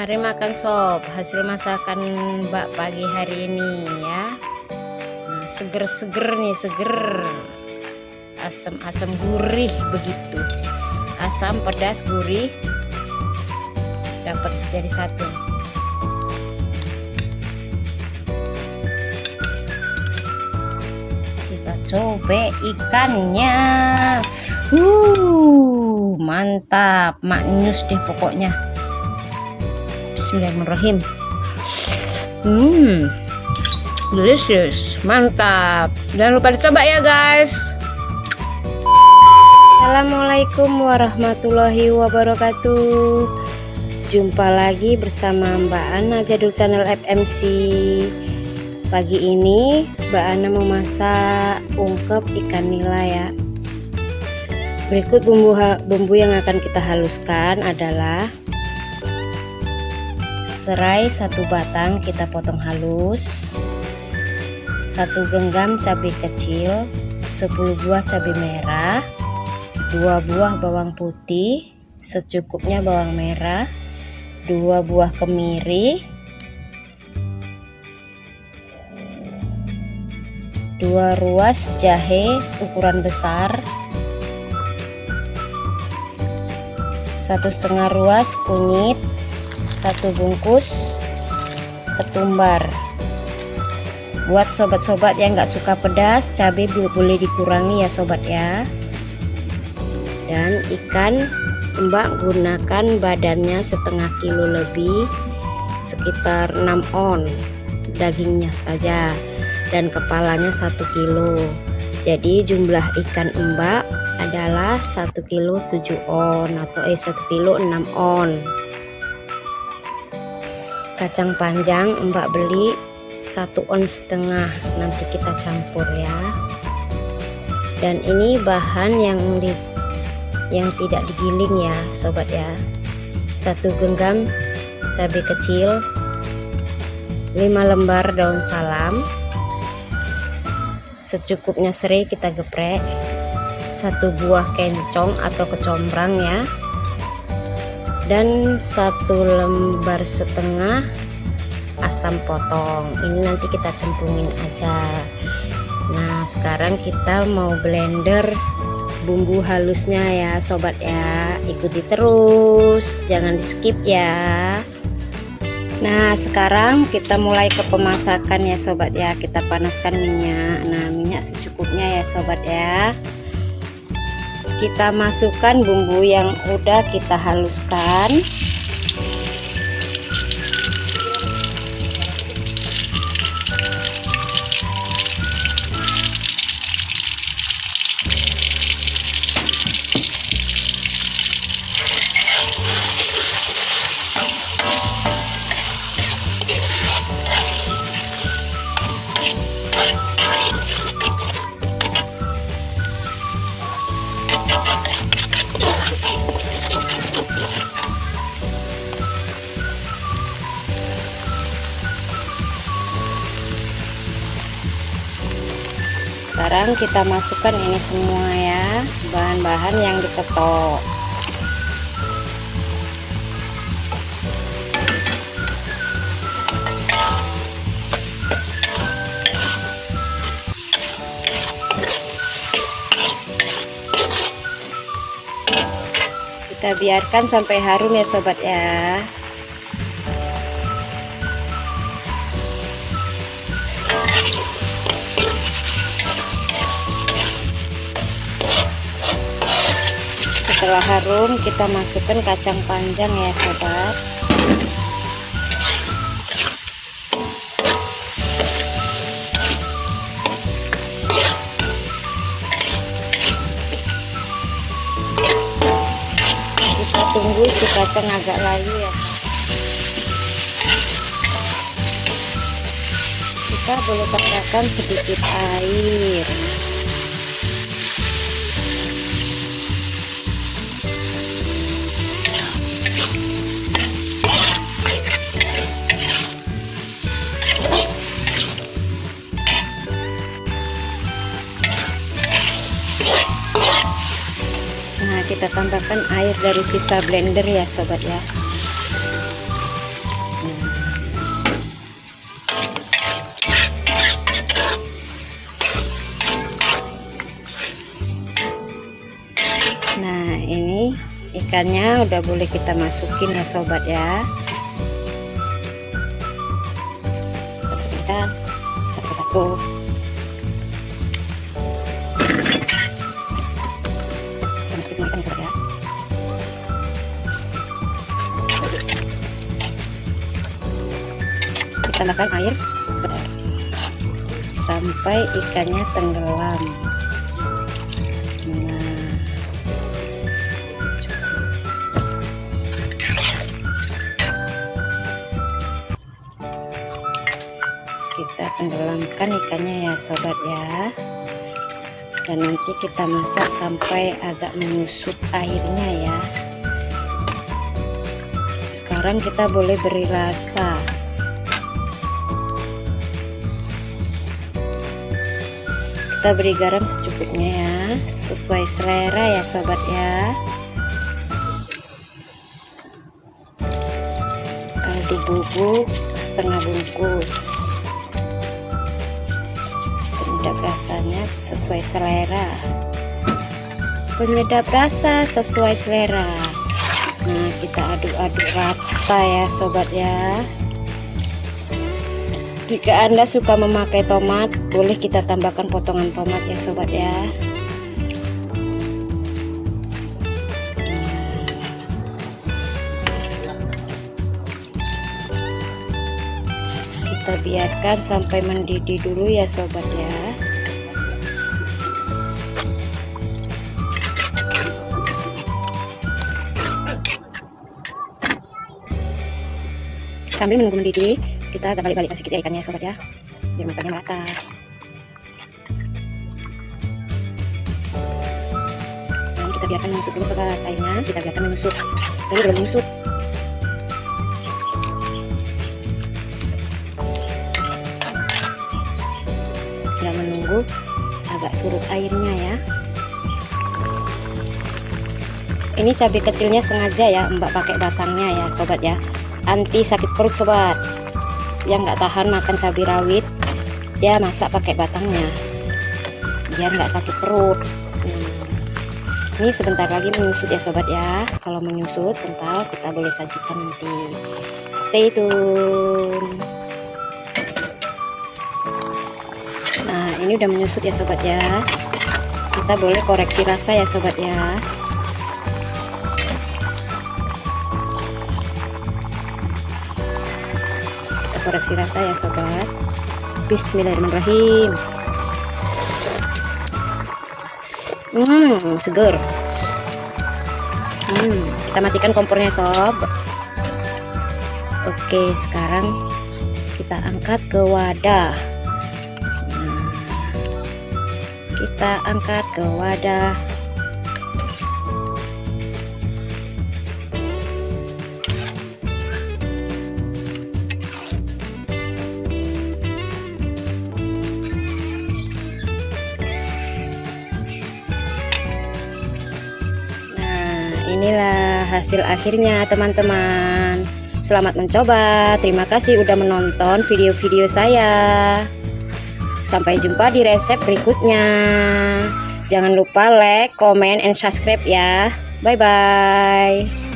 Mari makan sop, hasil masakan Mbak pagi hari ini ya. Nah, seger-seger nih, seger. Asam-asam gurih begitu. Asam, pedas, gurih. Dapat jadi satu. Kita coba ikannya. Mantap, maknyus deh pokoknya. Bismillahirrahmanirrahim. Delicious, mantap. Jangan lupa dicoba ya guys. Assalamualaikum warahmatullahi wabarakatuh. Jumpa lagi bersama Mbak Ana Jadul Channel FMC. Pagi ini Mbak Ana memasak ungkep ikan nila ya. Berikut bumbu yang akan kita haluskan adalah serai 1 batang kita potong halus, 1 genggam cabai kecil, 10 buah cabai merah, 2 buah bawang putih secukupnya bawang merah, 2 buah kemiri, 2 ruas jahe ukuran besar, 1,5 ruas kunyit, 1 bungkus ketumbar. Buat sobat-sobat yang nggak suka pedas, cabai boleh dikurangi ya sobat ya. Dan ikan Mbak gunakan badannya 1/2 kilo lebih, sekitar 6 on dagingnya saja, dan kepalanya 1 kilo. Jadi jumlah ikan Mbak adalah 1 kilo 7 on atau 1 kilo 6 on. Kacang panjang Mbak beli 1,5 on, nanti kita campur ya. Dan ini bahan yang tidak digiling ya sobat ya. 1 genggam cabai kecil, 5 lembar daun salam, secukupnya serai kita geprek, 1 buah kencong atau kecombrang ya, dan 1,5 lembar asam potong. Ini nanti kita cemplungin aja. Nah sekarang kita mau blender bumbu halusnya ya sobat ya. Ikuti terus, jangan di skip ya. Nah sekarang kita mulai ke pemasakan ya sobat ya. Kita panaskan minyak. Nah minyak secukupnya ya sobat ya. Kita masukkan bumbu yang udah kita haluskan. Sekarang kita masukkan ini semua ya, bahan-bahan yang diketok. Kita biarkan sampai harum ya sobat ya. Setelah harum kita masukkan kacang panjang ya sobat. Kita tunggu si kacang agak layu ya. Kita boleh tambahkan sedikit air. Nah kita tambahkan air dari sisa blender ya sobat ya. ikannya udah boleh kita masukin ya sobat ya. Masukin satu-satu. Kita masukin semua ikan ya sobat ya. Kita tambahkan air sampai ikannya tenggelam. Kita tenggelamkan ikannya ya sobat ya, dan nanti kita masak sampai agak menyusut airnya ya. Sekarang kita boleh beri rasa. Kita beri garam secukupnya ya, sesuai selera ya sobat ya. Kaldu bubuk setengah bungkus. Penyedap rasanya sesuai selera. Penyedap rasa sesuai selera. Nah, kita aduk-aduk rata ya sobat ya. Jika Anda suka memakai tomat, boleh kita tambahkan potongan tomat ya sobat ya. Kita biarkan sampai mendidih dulu ya sobat ya. Sambil menunggu mendidih, kita agak balik-balikkan sedikit ya ikannya sobat ya, biar matangnya merata. Dan kita biarkan menyusut dulu sobat airnya, kita biarkan menyusut. Ini belum menyusut. Tinggal menunggu agak surut airnya ya. Ini cabai kecilnya sengaja ya Mbak pakai batangnya ya sobat ya, anti sakit perut sobat. Yang nggak tahan makan cabai rawit, dia masak pakai batangnya biar nggak sakit perut. Ini sebentar lagi menyusut ya sobat ya. Kalau menyusut kental, kita boleh sajikan nanti. Stay tune. Nah, ini udah menyusut ya sobat ya. Kita boleh koreksi rasa ya sobat ya. Koreksi rasa ya sobat. Bismillahirrahmanirrahim. Seger. Kita matikan kompornya sob. Oke, sekarang kita angkat ke wadah. Kita angkat ke wadah. Inilah hasil akhirnya teman-teman. Selamat mencoba. Terima kasih udah menonton video-video saya. Sampai jumpa di resep berikutnya. Jangan lupa like, comment, and subscribe ya. Bye bye.